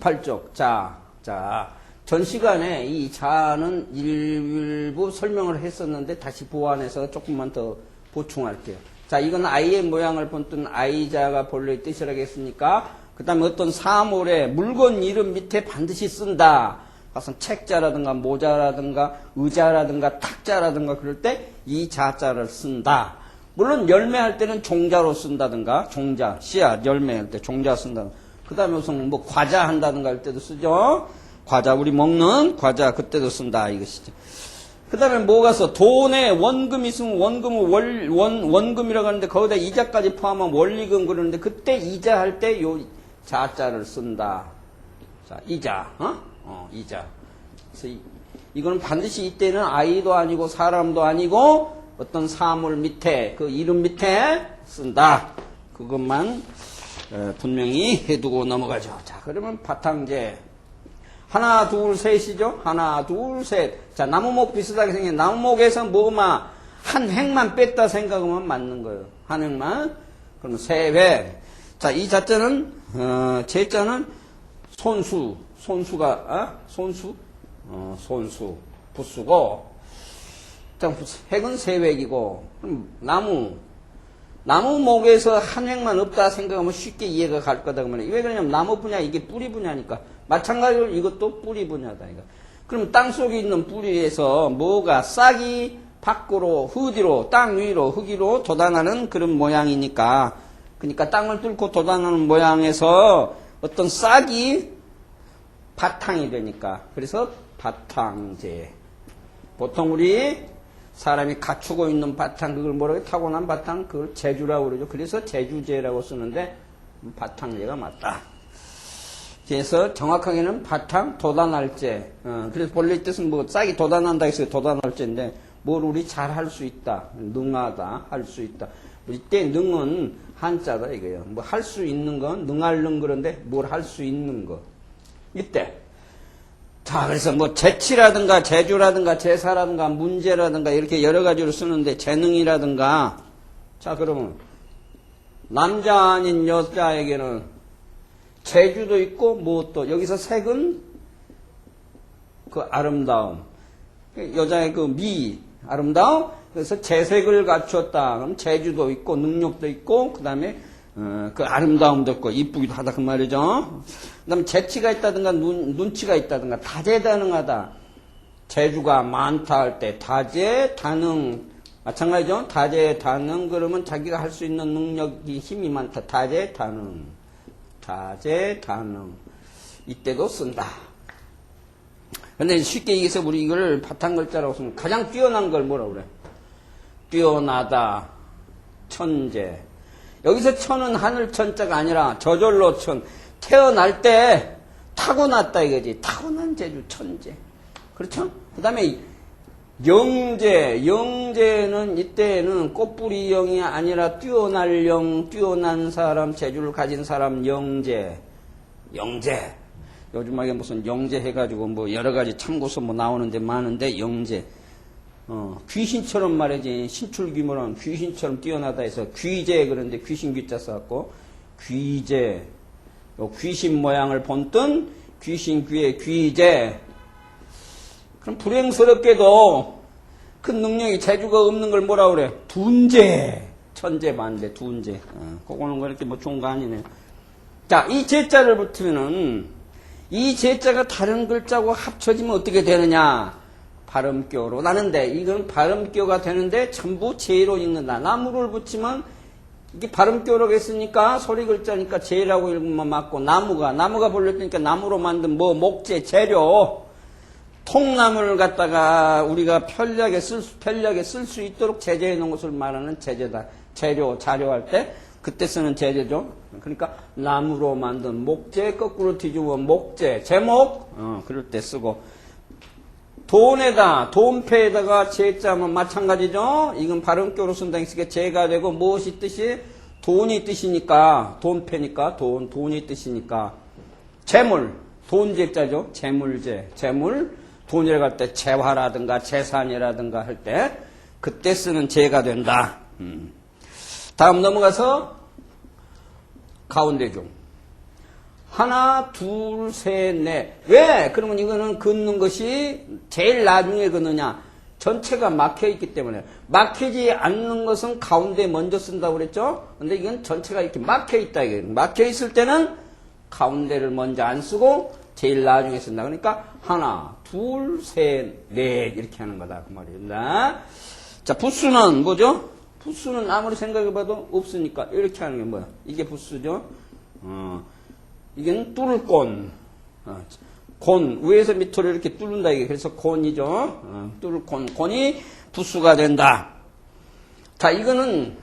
28쪽. 자, 전 시간에 이 자는 일부 설명을 했었는데 다시 보완해서 조금만 더 보충할게요. 자, 이건 아이의 모양을 본뜬 아이자가 본래의 뜻이라고 했으니까, 그 다음에 어떤 사물의 물건 이름 밑에 반드시 쓴다. 가서 책자라든가 모자라든가 의자라든가 탁자라든가 그럴 때 이 자자를 쓴다. 물론 열매할 때는 종자로 쓴다든가, 종자, 씨앗, 열매할 때 종자 쓴다. 그 다음에 무슨 뭐 과자 한다든가 할 때도 쓰죠. 과자, 우리 먹는 과자 그때도 쓴다 이것이죠. 그 다음에 뭐가 써? 돈에 원금이 있으면 원금을 원금이라고 하는데 거기다 이자까지 포함하면 원리금 그러는데 그때 이자 할 때 요 자자를 쓴다. 자, 이자, 이자. 그래서 이거는 반드시 이때는 아이도 아니고 사람도 아니고 어떤 사물 밑에, 그 이름 밑에 쓴다. 그것만 분명히 해두고 넘어가죠. 자, 그러면 바탕제. 하나, 둘, 셋이죠? 하나, 둘, 셋. 자, 나무목 비슷하게 생긴 나무목에서 뭐만, 한 획만 뺐다 생각하면 맞는 거예요. 한 획만. 그러면 세 획. 자, 이 자자는, 제자는 손수. 손수가, 손수? 손수. 부수고. 자, 획은 세 획이고. 그럼 나무목에서 한 획만 없다 생각하면 쉽게 이해가 갈 거다. 그러면 왜 그러냐면 나무 분야, 이게 뿌리 분야니까. 마찬가지로 이것도 뿌리 분야다. 이거. 그럼 땅 속에 있는 뿌리에서 뭐가 싹이 밖으로, 흙으로, 땅 위로, 흙위로 돋아나는 그런 모양이니까. 그러니까 땅을 뚫고 돋아나는 모양에서 어떤 싹이 바탕이 되니까. 그래서 바탕제. 보통 우리 사람이 갖추고 있는 바탕, 그걸 뭐라고 타고난 바탕, 그걸 재주라고 그러죠. 그래서 재주제라고 쓰는데 바탕제가 맞다. 그래서 정확하게는 바탕 돋아날제. 그래서 본래 뜻은 뭐 싹이 돋아난다 해서 돋아날제인데 뭘 우리 잘 할 수 있다. 능하다. 할 수 있다. 이때 능은 한자다 이거예요. 뭐 할 수 있는 건 능할 능 그런데 뭘 할 수 있는 거. 이때. 자, 그래서 뭐 재치라든가 재주라든가 재사라든가 문제라든가 이렇게 여러 가지로 쓰는데 재능이라든가. 자, 그러면 남자 아닌 여자에게는 재주도 있고 뭐 또 여기서 색은 그 아름다움, 여자의 그 미, 아름다움. 그래서 재색을 갖추었다. 그럼 재주도 있고 능력도 있고 그 다음에 그 아름다움도 있고 이쁘기도 하다 그 말이죠. 그 다음에 재치가 있다든가 눈치가 있다든가 다재다능하다. 재주가 많다 할 때 다재다능 마찬가지죠. 다재다능 그러면 자기가 할 수 있는 능력이 힘이 많다. 다재다능 이때도 쓴다. 근데 쉽게 얘기해서 우리 이걸 바탕글자라고 쓰면 가장 뛰어난 걸 뭐라고 그래? 뛰어나다, 천재. 여기서 천은 하늘천자가 아니라 저절로 천. 태어날 때 타고났다 이거지. 타고난 재주, 천재. 그렇죠? 그 다음에 영재. 영재는 이때는 꽃뿌리 영이 아니라 뛰어날 영, 뛰어난 사람, 재주를 가진 사람, 영재. 영재. 요즘에 무슨 영재 해가지고 뭐 여러 가지 참고서 뭐 나오는데 많은데 영재. 귀신처럼 말이지. 신출귀몰은 귀신처럼 뛰어나다 해서 귀재 그런데 귀신 귀자 써갖고 귀재. 귀신 모양을 본뜬 귀신 귀의 귀재. 그럼 불행스럽게도 큰 능력이 재주가 없는 걸 뭐라 그래? 둔재. 천재 반대 둔재. 그거는 그렇게 뭐 좋은 거 아니네. 자, 이 제자를 붙으면은 이 제자가 다른 글자하고 합쳐지면 어떻게 되느냐? 발음교로 나는데 이건 발음교가 되는데 전부 제로 읽는다. 나무를 붙이면 이게 발음교라고 했으니까 소리 글자니까 제라고 읽으면 맞고 나무가 불렸으니까 나무로 만든 뭐 목재 재료 통나무를 갖다가 우리가 편리하게 쓸 수 있도록 제재해 놓은 것을 말하는 제재다. 재료 자료할 때 그때 쓰는 제재죠. 그러니까 나무로 만든 목재 거꾸로 뒤집으면 목재 제목 그럴 때 쓰고 돈에다, 돈패에다가 제자면 마찬가지죠? 이건 발음교로 쓴다 했으니까 제가 되고 무엇이 뜻이? 돈이 뜻이니까, 돈패니까, 돈이 뜻이니까. 재물, 돈제자죠? 재물제. 재물, 돈이라고 할 때 재화라든가 재산이라든가 할 때, 그때 쓰는 제가 된다. 다음 넘어가서 가운데 중. 하나, 둘, 셋, 넷. 왜? 그러면 이거는 긋는 것이 제일 나중에 긋느냐? 전체가 막혀있기 때문에. 막히지 않는 것은 가운데 먼저 쓴다고 그랬죠? 근데 이건 전체가 이렇게 막혀있다. 막혀있을 때는 가운데를 먼저 안 쓰고 제일 나중에 쓴다. 그러니까 하나, 둘, 셋, 넷 이렇게 하는 거다. 그 말입니다. 자, 부수는 뭐죠? 부수는 아무리 생각해봐도 없으니까 이렇게 하는 게 뭐야? 이게 부수죠? 이게 뚫을 곤. 곤, 위에서 밑으로 이렇게 뚫는다. 이게 그래서 곤이죠. 뚫을 곤. 곤이 부수가 된다. 자, 이거는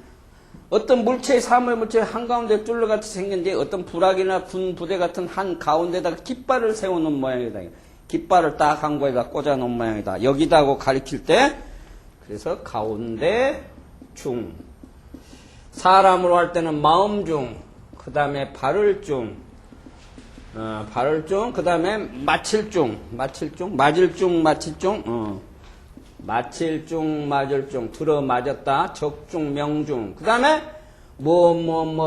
어떤 물체의 사물 물체 한가운데 뚫러같이 생겼는데 어떤 부락이나 군 부대 같은 한 가운데다가 깃발을 세워놓은 모양이다. 깃발을 딱 한 거에다 꽂아놓은 모양이다. 여기다고 가리킬 때 그래서 가운데 중. 사람으로 할 때는 마음 중. 그 다음에 발을 중. 발을 중. 그 다음에 마칠 중. 마칠 중. 맞을 중. 마칠 중. 마칠 중, 맞을 중, 들어 맞았다, 적중, 명중. 그 다음에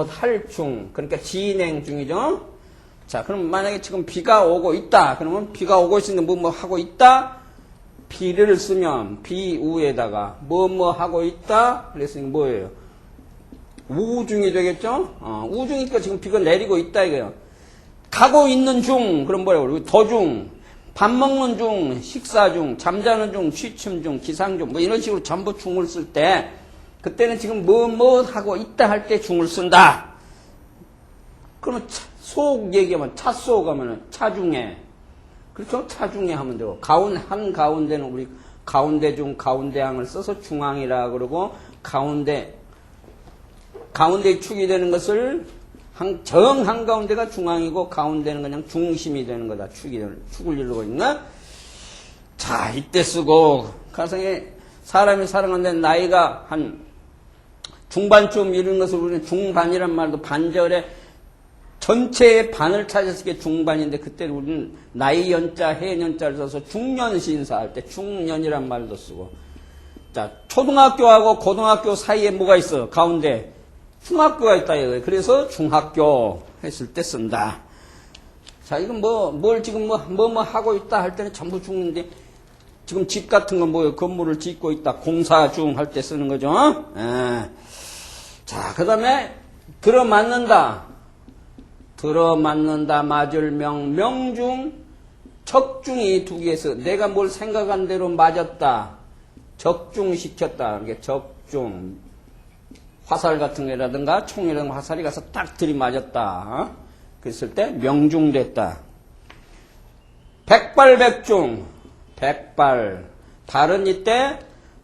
할 중. 그러니까 진행 중이죠. 자, 그럼 만약에 지금 비가 오고 있다. 그러면 비가 오고 있는데 뭐 하고 있다. 비를 쓰면 비우에다가 하고 있다. 그랬으니 뭐예요? 우중이 되겠죠. 우중이니까 지금 비가 내리고 있다 이거예요. 가고 있는 중. 그럼 뭐예요? 도중. 밥 먹는 중, 식사 중, 잠자는 중, 취침 중, 기상 중, 뭐 이런 식으로 전부 중을 쓸 때, 그때는 지금 하고 있다 할 때 중을 쓴다. 그러면 속 얘기하면, 차 하면은 차중에. 그렇죠? 차중에 하면 되고, 한 가운데는 우리 가운데 중, 가운데항을 써서 중항이라 그러고, 가운데 축이 되는 것을 정 한가운데가 중앙이고 가운데는 그냥 중심이 되는 거다. 축을 이루고 있는. 자, 이때 쓰고 가성에 사람이 살아가는데 나이가 한 중반쯤 이루는 것을 우리는 중반이란 말도 반절에 전체의 반을 찾았을 게 중반인데 그때 우리는 나이 연자, 해년자를 써서 중년신사 할 때 중년이란 말도 쓰고. 자, 초등학교하고 고등학교 사이에 뭐가 있어? 가운데. 중학교가 있다 이거예요. 그래서 중학교 했을 때 쓴다. 자, 이건 뭘 지금 하고 있다 할 때는 전부 중인데, 지금 집 같은 건 뭐예요? 건물을 짓고 있다. 공사 중 할 때 쓰는 거죠. 자, 그 다음에 들어맞는다. 맞을 명중, 적중이 두 개에서 내가 뭘 생각한 대로 맞았다. 적중시켰다. 이게 적중. 화살 같은 거라든가 총이라든가 화살이 가서 딱 들이맞았다. 그랬을 때 명중됐다. 백발백중. 발은 이때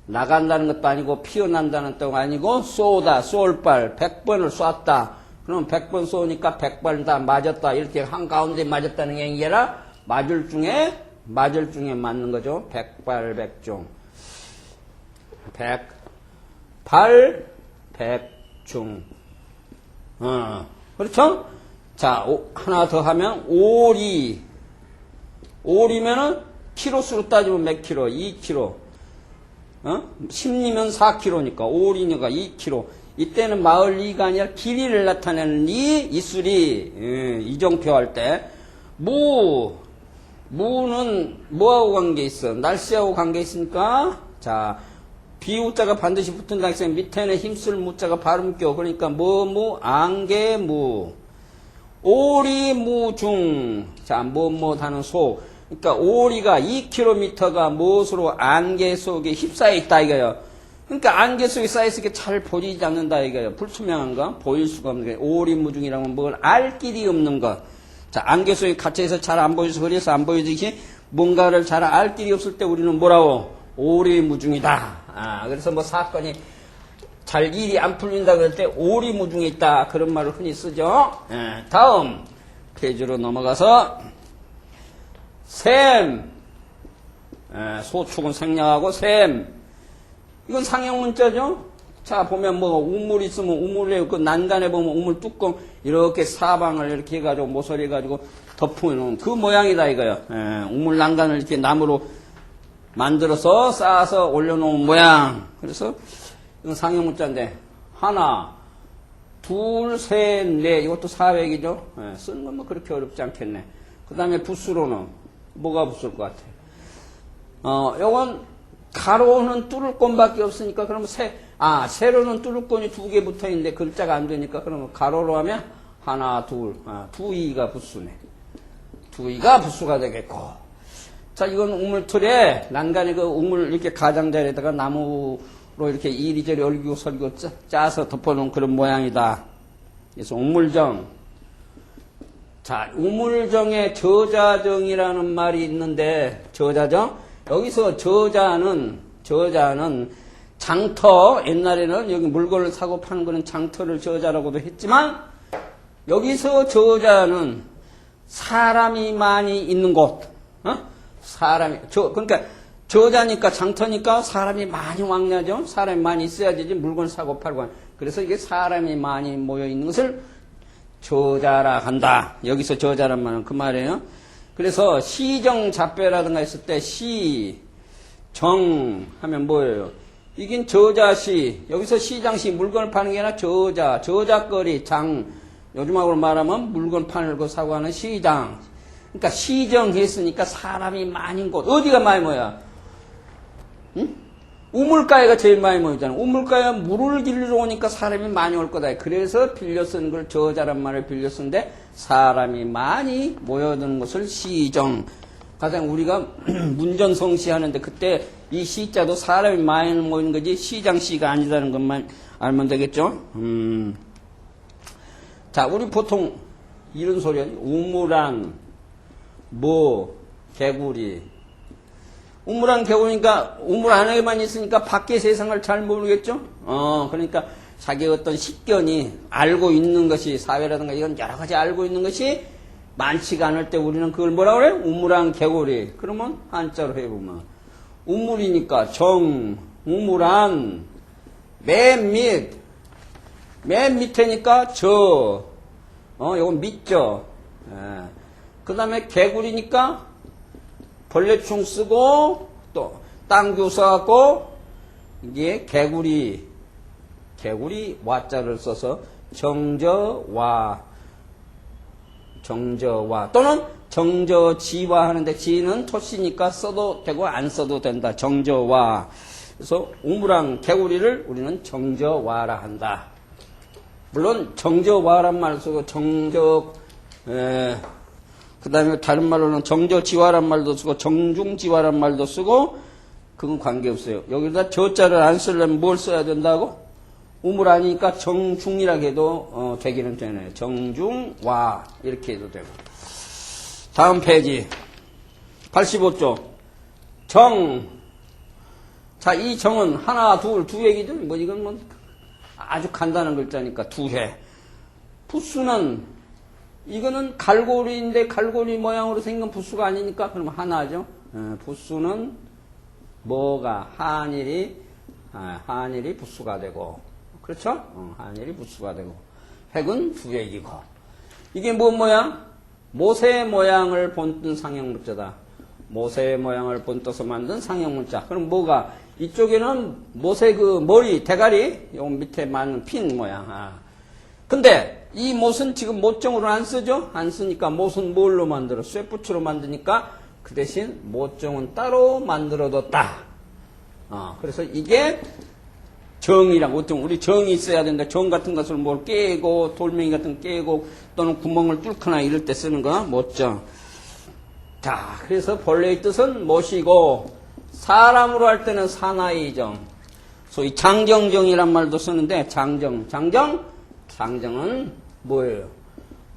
나간다는 것도 아니고 피어난다는 뜻도 아니고 쏠발. 100번을 쐈다. 그러면 100번 쏘니까 100발 다 맞았다. 이렇게 한가운데 맞았다는 게 아니라 맞을 중에 맞는 거죠. 백발백중. 백중. 그렇죠? 자, 하나 더 하면, 오리면은, 키로수로 따지면 몇 킬로? 2킬로. 10리면 4킬로니까, 오리니까 2킬로. 이때는 마을 리가 아니라 길이를 나타내는 이수리, 이정표 할 때. 무는 뭐하고 관계 있어? 날씨하고 관계 있으니까, 자, 비우자가 반드시 붙은다 했으면 밑에는 힘쓸 무자가 발음껴. 그러니까 안개무. 오리무중. 자, 하는 소. 그러니까 오리가 2km가 무엇으로 안개 속에 휩싸여 있다 이거예요. 그러니까 안개 속에 쌓여있을 게 잘 보이지 않는다 이거예요. 불투명한 거, 보일 수가 없는 거. 오리무중이라면 뭘 알 길이 없는 것. 자, 안개 속에 갇혀있어 잘 안 보여서 그래서 안 보이듯이 뭔가를 잘 알 길이 없을 때 우리는 뭐라고? 오리무중이다. 그래서 사건이 잘 일이 안 풀린다 그럴 때 오리무중에 있다. 그런 말을 흔히 쓰죠. 다음 페이지로 넘어가서 샘. 소축은 생략하고 샘. 이건 상형 문자죠. 자, 보면 우물 있으면 우물에 그 난간에 보면 우물 뚜껑 이렇게 사방을 이렇게 해가지고 모서리 해가지고 덮어놓은 그 모양이다 이거요. 우물 난간을 이렇게 나무로 만들어서 쌓아서 올려놓은 모양. 그래서 이건 상형 문자인데 하나, 둘, 셋, 넷. 이것도 400이죠. 예, 쓰는 건 뭐 그렇게 어렵지 않겠네. 그 다음에 부수로는 뭐가 부수일 것 같아? 요건 가로는 뚫을 건밖에 없으니까 그러면 세로는 뚫을 건이 2개 붙어 있는데 글자가 안 되니까 그러면 가로로 하면 하나, 둘, 두이가 부수네. 두이가 부수가 되겠고. 자, 이건 우물틀에 난간에 그 우물 이렇게 가장자리에다가 나무로 이렇게 이리저리 얼기고 설기고 짜서 덮어놓은 그런 모양이다. 그래서 우물정. 자, 우물정에 저자정이라는 말이 있는데, 저자정? 여기서 저자는 장터, 옛날에는 여기 물건을 사고 파는 거는 장터를 저자라고도 했지만, 여기서 저자는 사람이 많이 있는 곳, 그러니까 저자니까 장터니까 사람이 많이 왕래하죠. 사람이 많이 있어야 되지 물건 사고 팔고 하는. 그래서 이게 사람이 많이 모여 있는 것을 저자라 한다. 여기서 저자란 말은 그 말이에요. 그래서 시정 잡배라든가 했을 때 시정 하면 뭐예요? 이긴 저자시. 여기서 시장시 물건을 파는 게 아니라 저작거리 장. 요즘하고 말하면 물건 파는 거 사고 하는 시장. 그러니까 시정했으니까 사람이 많은 곳. 어디가 많이 모여? 응? 우물가에가 제일 많이 모이잖아. 우물가에 물을 길러 오니까 사람이 많이 올 거다. 그래서 빌려 쓰는 걸 저자란 말을 빌려 쓰는데 사람이 많이 모여드는 것을 시정. 가장 우리가 문전성시 하는데 그때 이 시자도 사람이 많이 모이는 거지 시장시가 아니다는 것만 알면 되겠죠. 자, 우리 보통 이런 소리 하지. 우물안, 개구리. 우물안, 개구리니까 우물 안에만 있으니까 밖의 세상을 잘 모르겠죠? 그러니까 자기 어떤 식견이 알고 있는 것이 사회라든가 이건 여러 가지 알고 있는 것이 많지가 않을 때 우리는 그걸 뭐라 그래? 우물안, 개구리. 그러면 한자로 해보면 우물이니까 우물안, 맨 밑에니까 요건 밑죠. 그 다음에 개구리니까 벌레충 쓰고 또 땅 교사하고 이게 개구리 와자를 써서 정저와 또는 정저지와 하는데 지는 토시니까 써도 되고 안 써도 된다. 정저와. 그래서 우물안 개구리를 우리는 정저와라 한다. 물론 정저와란 말을 쓰고 그 다음에 다른 말로는 정저지와란 말도 쓰고 정중지와란 말도 쓰고 그건 관계없어요. 여기다 저자를 안 쓰려면 뭘 써야 된다고? 우물 아니니까 정중이라고 해도 되기는 되네요. 정중와 이렇게 해도 되고. 다음 페이지 85쪽 정. 자, 이 정은 하나, 두 얘기죠. 뭐 이건 뭐 아주 간단한 글자니까 두 해. 부수는 이거는 갈고리인데 갈고리 모양으로 생긴 부수가 아니니까 그럼 하나죠. 부수는 뭐가 한일이 부수가 되고 그렇죠? 한일이 부수가 되고 획은 두 획이고 이게 뭔 모양? 모세 모양을 본뜬 상형문자다. 모세 모양을 본떠서 만든 상형문자. 그럼 뭐가? 이쪽에는 모세 그 머리, 대가리, 요 밑에 많은 핀 모양. 근데 이 못은 지금 못정으로 안 쓰죠? 안 쓰니까 못은 뭘로 만들어? 쇠붙으로 만드니까 그 대신 못정은 따로 만들어뒀다. 그래서 이게 정이라고, 우리 정이 있어야 된다. 정 같은 것을 뭘 깨고, 돌멩이 같은 거 깨고, 또는 구멍을 뚫거나 이럴 때 쓰는 거, 못정. 자, 그래서 본래의 뜻은 못이고, 사람으로 할 때는 사나이정. 소위 장정정이란 말도 쓰는데, 장정은 뭐예요?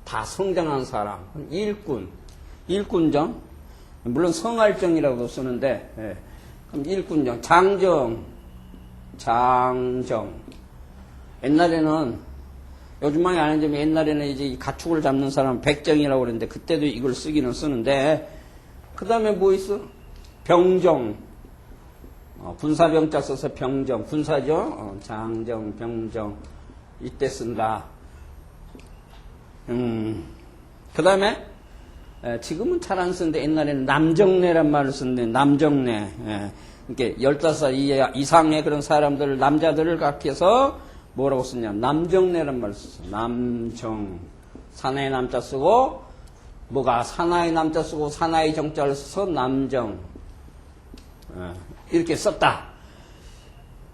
다 성장한 사람. 일꾼정. 물론 성할정이라고도 쓰는데, 예. 그럼 일꾼정. 장정. 옛날에는, 요즘만이 아니지만 옛날에는 이제 가축을 잡는 사람 백정이라고 그랬는데, 그때도 이걸 쓰기는 쓰는데, 그 다음에 뭐 있어? 병정. 군사병자 써서 병정. 군사죠? 장정, 병정. 이때 쓴다. 그 다음에, 지금은 잘 안 쓰는데 옛날에는 남정네란 말을 쓰는데, 남정네. 이렇게 15살 이상의 그런 사람들, 남자들을 각해서 뭐라고 쓰냐? 남정네란 말을 썼어. 남정. 사나이 남자 쓰고, 뭐가 사나이 남자 쓰고 사나이 정자를 써서 남정. 이렇게 썼다.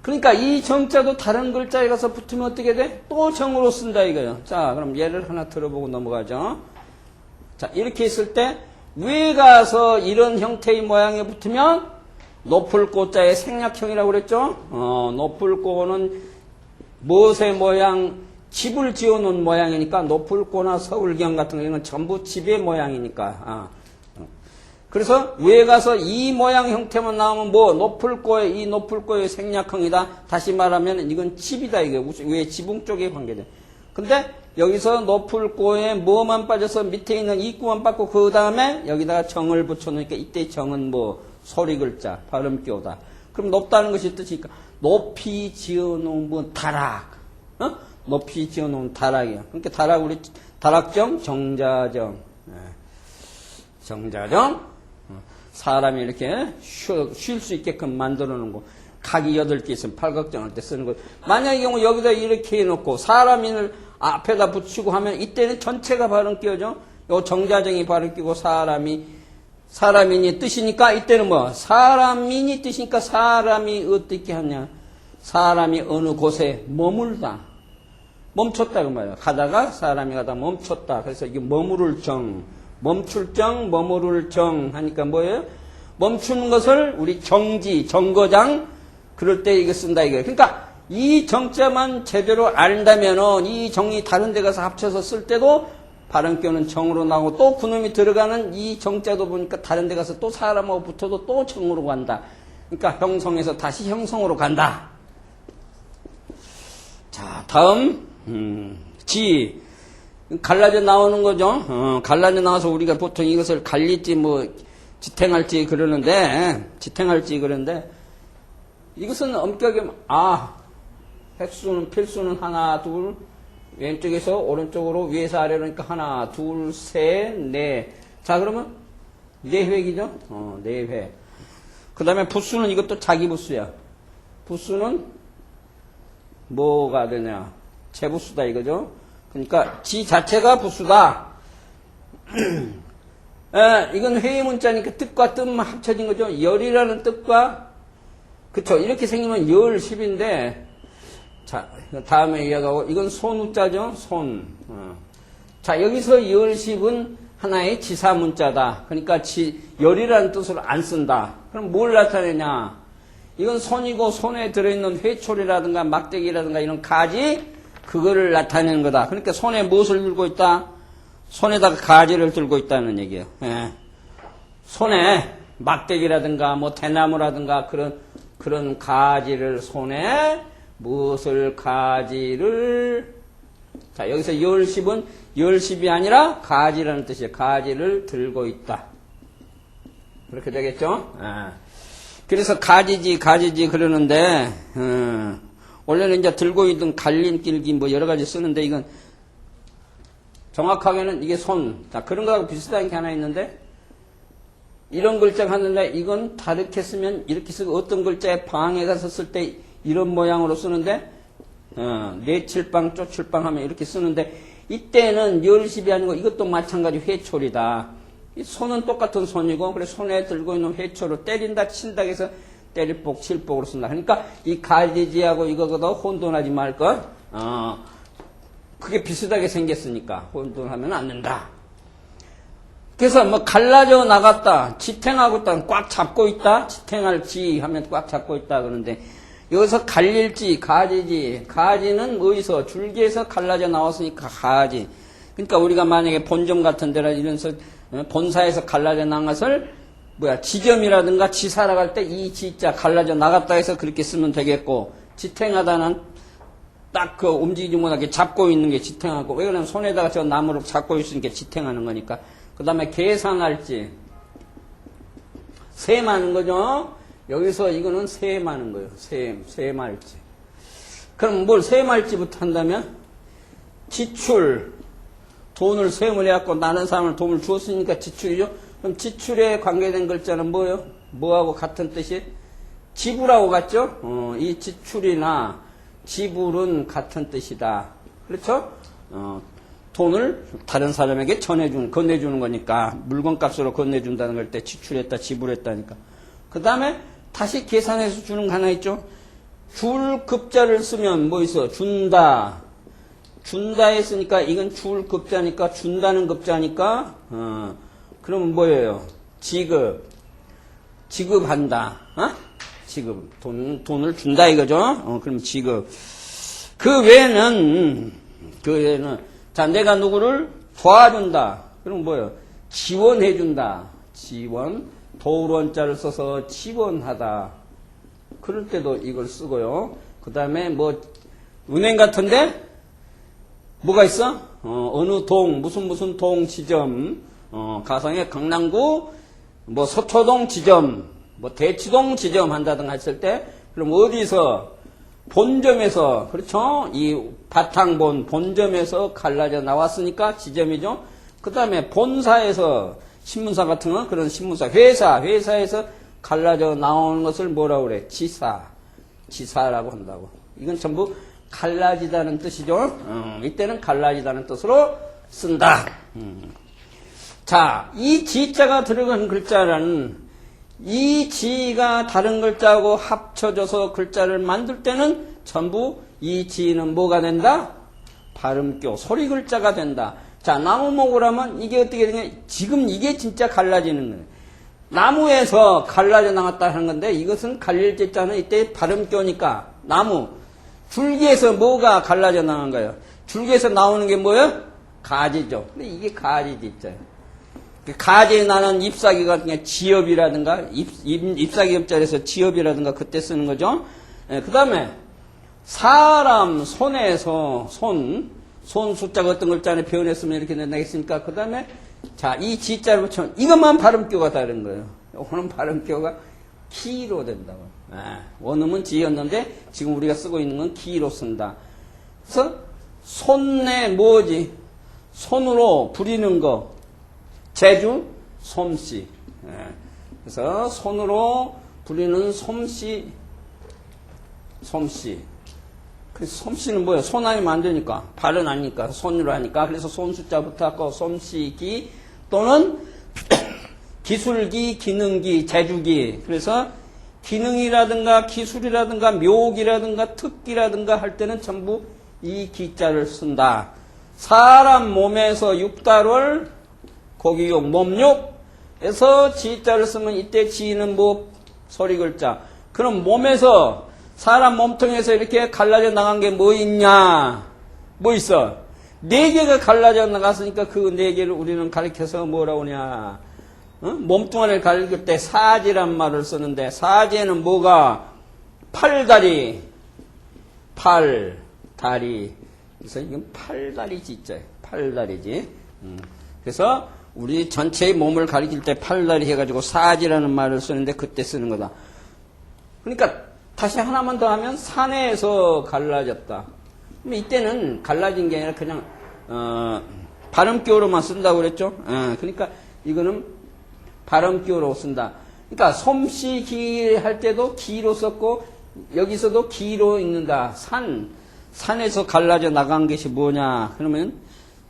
그러니까 이 정자도 다른 글자에 가서 붙으면 어떻게 돼? 또 정으로 쓴다 이거예요. 자, 그럼 예를 하나 들어보고 넘어가죠. 자, 이렇게 있을 때 위에 가서 이런 형태의 모양에 붙으면 높을 꼬자의 생략형이라고 그랬죠? 높을 꼬는 무엇의 모양? 집을 지어놓은 모양이니까 높을 꼬나 서울경 같은 경우는 전부 집의 모양이니까. 그래서 위에 가서 이 모양 형태만 나오면 뭐 높을 꼬의 이 높을 꼬의 생략형이다. 다시 말하면 이건 집이다 이게 왜 지붕 쪽에 관계돼. 근데 여기서 높을 꼬에 뭐만 빠져서 밑에 있는 입구만 빠고 그 다음에 여기다가 정을 붙여놓으니까 이때 정은 뭐 소리 글자 발음 끼오다. 그럼 높다는 것이 뜻이니까 높이 지어놓은 뭐 다락. 높이 지어놓은 다락이야. 그러니까 다락 우리 다락정 정자정. 정자정. 사람이 이렇게 쉴 수 있게끔 만들어 놓은 거. 각이 8개 있으면 팔각정할 때 쓰는 거. 만약의 경우 여기다 이렇게 해놓고 사람인을 앞에다 붙이고 하면 이때는 전체가 발음 끼어져. 요 정자정이 발음 끼고 사람인이 뜻이니까 이때는 뭐 사람인이 뜻이니까 사람이 어떻게 하냐. 사람이 어느 곳에 머물다. 멈췄다 그 말이야. 가다가 사람이 가다 멈췄다. 그래서 이게 머무를 정. 멈출 정, 머무를 정 하니까 뭐예요? 멈추는 것을 우리 정지, 정거장 그럴 때 이거 쓴다 이거예요. 그러니까 이 정자만 제대로 안다면은 이 정이 다른 데 가서 합쳐서 쓸 때도 발음교는 정으로 나오고 또 그놈이 들어가는 이 정자도 보니까 다른 데 가서 또 사람하고 붙어도 또 정으로 간다. 그러니까 형성에서 다시 형성으로 간다. 자, 다음 지. 갈라져 나오는 거죠. 갈라져 나와서 우리가 보통 이것을 갈릴지 뭐 지탱할지 그러는데 이것은 엄격히 획수는 필수는 하나 둘 왼쪽에서 오른쪽으로 위에서 아래로 그러니까 하나 둘 셋 넷. 자 그러면 4획이죠. 4획. 그 다음에 부수는 이것도 자기 부수야. 부수는 뭐가 되냐? 제부수다 이거죠. 그러니까 지 자체가 부수다. 이건 회의 문자니까 뜻과 뜻만 합쳐진 거죠. 열이라는 뜻과 그쵸. 이렇게 생기면 열 10인데 자 다음에 이어가고 이건 손우자죠. 손. 자 여기서 열 10은 하나의 지사 문자다. 그러니까 열이라는 뜻으로 안 쓴다. 그럼 뭘 나타내냐? 이건 손이고 손에 들어있는 회초리라든가 막대기라든가 이런 가지 그거를 나타내는 거다. 그러니까 손에 무엇을 들고 있다? 손에다가 가지를 들고 있다는 얘기예요. 손에 막대기라든가 뭐 대나무라든가 그런 가지를 손에 무엇을 가지를 자 여기서 열십은 열십이 아니라 가지라는 뜻이에요. 가지를 들고 있다. 그렇게 되겠죠? 그래서 가지지 그러는데 원래는 이제 들고 있던 갈림길기 뭐 여러 가지 쓰는데 이건 정확하게는 이게 손. 자, 그런 거하고 비슷한 게 하나 있는데 이런 글자가 하는데 이건 다르게 쓰면 이렇게 쓰고 어떤 글자에 방에 가서 쓸 때 이런 모양으로 쓰는데 내칠방 쪼칠방 하면 이렇게 쓰는데 이때는 열십이 아니고 이것도 마찬가지 회초리다. 이 손은 똑같은 손이고 그래 손에 들고 있는 회초로 때린다 친다 해서 때릴복, 칠복으로 쓴다. 그러니까 이 가지지하고 이거보다 혼돈하지 말 것. 그게 비슷하게 생겼으니까 혼돈하면 안 된다. 그래서 뭐 갈라져 나갔다, 지탱하고 있다, 꽉 잡고 있다, 지탱할지 하면 꽉 잡고 있다 그러는데 여기서 갈릴지, 가지지, 가지는 어디서 줄기에서 갈라져 나왔으니까 가지. 그러니까 우리가 만약에 본점 같은 데라 이런 본사에서 갈라져 나간 것을 지점이라든가 지사라 할 때 이 지자 갈라져 나갔다 해서 그렇게 쓰면 되겠고, 지탱하다는 딱 그 움직이지 못하게 잡고 있는 게 지탱하고, 왜 그러냐면 손에다가 저 나무를 잡고 있으니까 지탱하는 거니까. 그 다음에 계산할지, 셈하는 거죠. 여기서 이거는 셈하는 거예요. 셈할지. 그럼 뭘 셈할지부터 한다면, 지출, 돈을 셈을 해갖고 나는 사람을 돈을 주었으니까 지출이죠. 그럼 지출에 관계된 글자는 뭐예요? 뭐하고 같은 뜻이? 지불하고 같죠? 이 지출이나 지불은 같은 뜻이다. 그렇죠? 돈을 다른 사람에게 건네주는 거니까 물건값으로 건네준다는 걸 때 지출했다, 지불했다니까. 그 다음에 다시 계산해서 주는 거 하나 있죠. 줄 급자를 쓰면 뭐 있어? 준다. 준다 했으니까 이건 줄 급자니까 준다는 급자니까 그러면 뭐예요? 지급한다. 지급. 돈을 준다 이거죠. 그럼 지급. 그 외에는 자, 내가 누구를 도와준다. 그럼 뭐예요? 지원해준다. 지원. 도울원자를 써서 지원하다. 그럴 때도 이걸 쓰고요. 그 다음에 뭐 은행 같은데 뭐가 있어? 어느 동 무슨 동 지점. 가상의 강남구 뭐 서초동 지점 뭐 대치동 지점 한다든가 했을 때 그럼 어디서 본점에서 그렇죠? 이 바탕본 본점에서 갈라져 나왔으니까 지점이죠. 그 다음에 본사에서 신문사 같은 거 그런 신문사 회사에서 갈라져 나오는 것을 뭐라고 그래? 지사라고 한다고. 이건 전부 갈라지다는 뜻이죠. 이때는 갈라지다는 뜻으로 쓴다. 자, 이 지자가 들어간 글자라는 이 지가 다른 글자하고 합쳐져서 글자를 만들 때는 전부 이 지는 뭐가 된다? 발음교, 소리 글자가 된다. 자, 나무목을 하면 이게 어떻게 되냐? 지금 이게 진짜 갈라지는 거예요. 나무에서 갈라져 나왔다 하는 건데 이것은 갈릴 지자는 이때 발음교니까 나무. 줄기에서 뭐가 갈라져 나온 거예요? 줄기에서 나오는 게 뭐예요? 가지죠. 근데 이게 가지 지자예요. 가지에 나는 잎사귀가 그냥 지엽이라든가 잎사귀 옆자리에서 지엽이라든가 그때 쓰는 거죠. 그 다음에 사람 손에서 손 숫자가 어떤 글자 안에 표현했으면 이렇게 된다겠습니까? 그 다음에 자, 이 지자를 붙이면 이것만 발음교가 다른 거예요. 이거는 발음교가 키로 된다고. 원음은 지였는데 지금 우리가 쓰고 있는 건 키로 쓴다. 그래서 손에 뭐지? 손으로 부리는 거. 제주 솜씨. 그래서 손으로 부리는 솜씨. 그 솜씨는 뭐예요? 손 아니면 안 되니까. 발은 아니니까. 손으로 하니까. 그래서 손 숫자부터 하고 솜씨기 또는 기술기, 기능기, 제주기. 그래서 기능이라든가 기술이라든가 묘기라든가 특기라든가 할 때는 전부 이 기자를 쓴다. 사람 몸에서 육달을 고기육, 몸육에서 지자를 쓰면 이때 지는 뭐 소리 글자. 그럼 몸에서 사람 몸통에서 이렇게 갈라져 나간 게 뭐 있냐? 뭐 있어? 4개가 갈라져 나갔으니까 그 4개를 우리는 가리켜서 뭐라고 하냐? 몸뚱아리를 가리킬 때 사지란 말을 쓰는데 사지에는 뭐가? 팔다리. 그래서 이건 팔다리 지자예요. 팔다리지. 그래서 우리 전체의 몸을 가리킬 때 팔다리 해가지고 사지라는 말을 쓰는데 그때 쓰는 거다. 그러니까 다시 하나만 더 하면 산에서 갈라졌다. 그럼 이때는 갈라진 게 아니라 그냥 발음기호로만 쓴다고 그랬죠. 그러니까 이거는 발음기호로 쓴다. 그러니까 솜씨기 할 때도 기로 썼고 여기서도 기로 읽는다. 산에서 갈라져 나간 것이 뭐냐? 그러면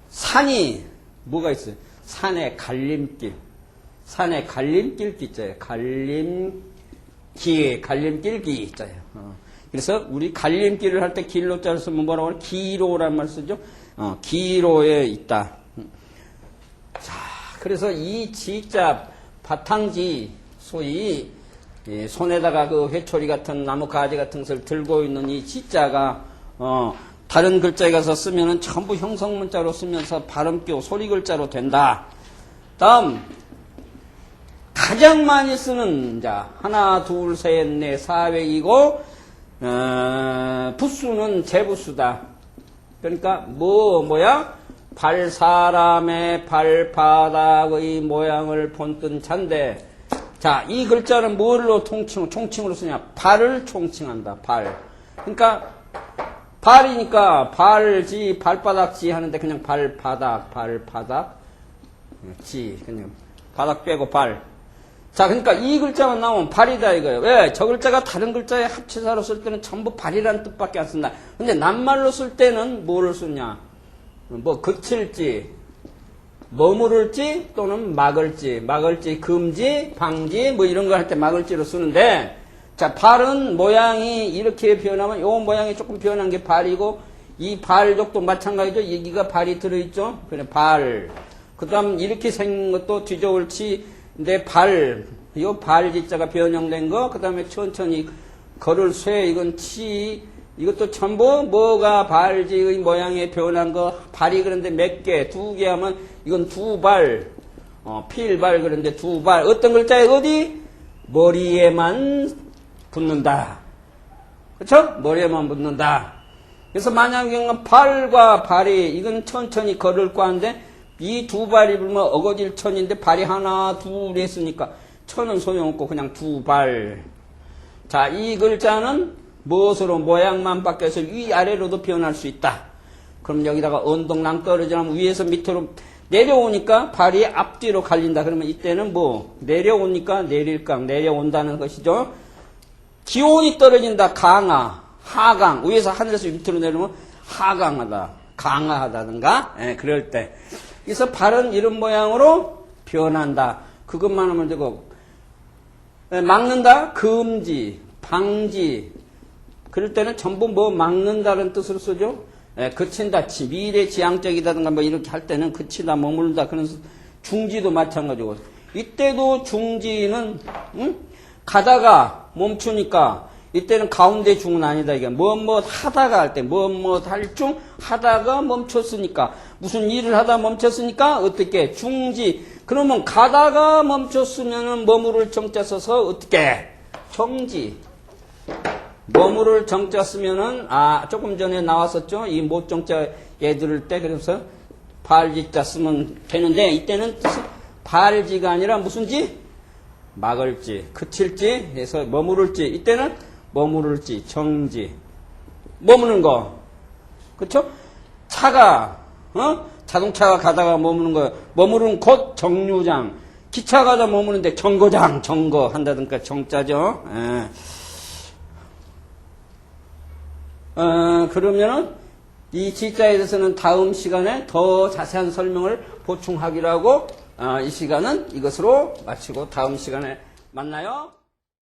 산이 뭐가 있어요? 산의 갈림길 기자예요. 갈림길 기자예요. 그래서 우리 갈림길을 할 때 길로자를 쓰면 뭐라고 하냐? 기로란 말 쓰죠. 기로에 있다. 자, 그래서 이 지자 바탕지 소위 손에다가 그 회초리 같은 나무 가지 같은 것을 들고 있는 이 지자가 다른 글자에 가서 쓰면은 전부 형성문자로 쓰면서 발음교 소리 글자로 된다. 다음 가장 많이 쓰는 자 하나 둘 셋 넷 4획이고 부수는 재부수다. 그러니까 뭐야? 발사람의 발바닥의 모양을 본뜬 잔데 자, 이 글자는 뭘로 총칭으로 쓰냐? 발을 총칭한다. 발. 그러니까 발이니까 발지 발바닥지 하는데 그냥 발바닥 지 그냥 바닥 빼고 발. 자, 그러니까 이 글자만 나오면 발이다 이거예요. 왜? 저 글자가 다른 글자에 합치사로 쓸 때는 전부 발이라는 뜻밖에 안 쓴다. 근데 낱말로 쓸 때는 뭐를 쓰냐? 뭐 그칠지, 머무를지 또는 막을지, 금지, 방지 뭐 이런 거 할 때 막을지로 쓰는데, 자, 발은 모양이 이렇게 변하면 요 모양이 조금 변한 게 발이고, 이 발족도 마찬가지죠. 여기가 발이 들어있죠. 그래 발. 그 다음 이렇게 생긴 것도 뒤져올치인데 발. 요 발지자가 변형된 거. 그 다음에 천천히 걸을 쇠. 이건 치. 이것도 전부 뭐가 발지의 모양에 변한 거. 발이 그런데 몇 개, 두 개 하면 이건 두 발. 필발 그런데 두 발. 어떤 글자에 어디? 머리에만 붙는다. 그쵸? 머리에만 붙는다. 그래서 만약에 발과 발이 이건 천천히 걸을 거한데 이 두 발이 불면 어거질 천인데 발이 하나 둘 했으니까 천은 소용없고 그냥 두 발. 자, 이 글자는 무엇으로 모양만 바뀌어서 위아래로도 변할 수 있다. 그럼 여기다가 언덕랑 떨어지면 위에서 밑으로 내려오니까 발이 앞뒤로 갈린다. 그러면 이때는 뭐 내려오니까 내릴강 내려온다는 것이죠. 기온이 떨어진다. 강하. 하강. 위에서 하늘에서 밑으로 내려오면 하강하다. 강하다든가. 예, 그럴 때. 그래서 발은 이런 모양으로 변한다. 그것만 하면 되고. 예, 막는다. 금지. 방지. 그럴 때는 전부 뭐 막는다는 뜻으로 쓰죠. 예, 그친다. 미래지향적이다든가 뭐 이렇게 할 때는 그치다. 머무른다. 그런 중지도 마찬가지고. 이때도 중지는 가다가 멈추니까 이때는 가운데 중은 아니다. 이게 뭐뭐 하다가 할 때 뭐뭐 할 중 하다가 멈췄으니까 무슨 일을 하다 멈췄으니까 어떻게 중지. 그러면 가다가 멈췄으면은 머무를 정자 써서 어떻게 정지. 머무를 정자 쓰면은 조금 전에 나왔었죠. 이 못정자 얘들을 때 그래서 발지자 쓰면 되는데 이때는 뜻은 발지가 아니라 무슨지 막을지 그칠지 해서 머무를지 이때는 머무를지 정지 머무는 거 그쵸? 차가 자동차가 가다가 머무는 거 머무르는 곳 정류장 기차 가다 머무는데 정거장 정거 한다든가 정자죠. 예. 그러면은 이 지자에 대해서는 다음 시간에 더 자세한 설명을 보충하기로 하고 이 시간은 이것으로 마치고 다음 시간에 만나요.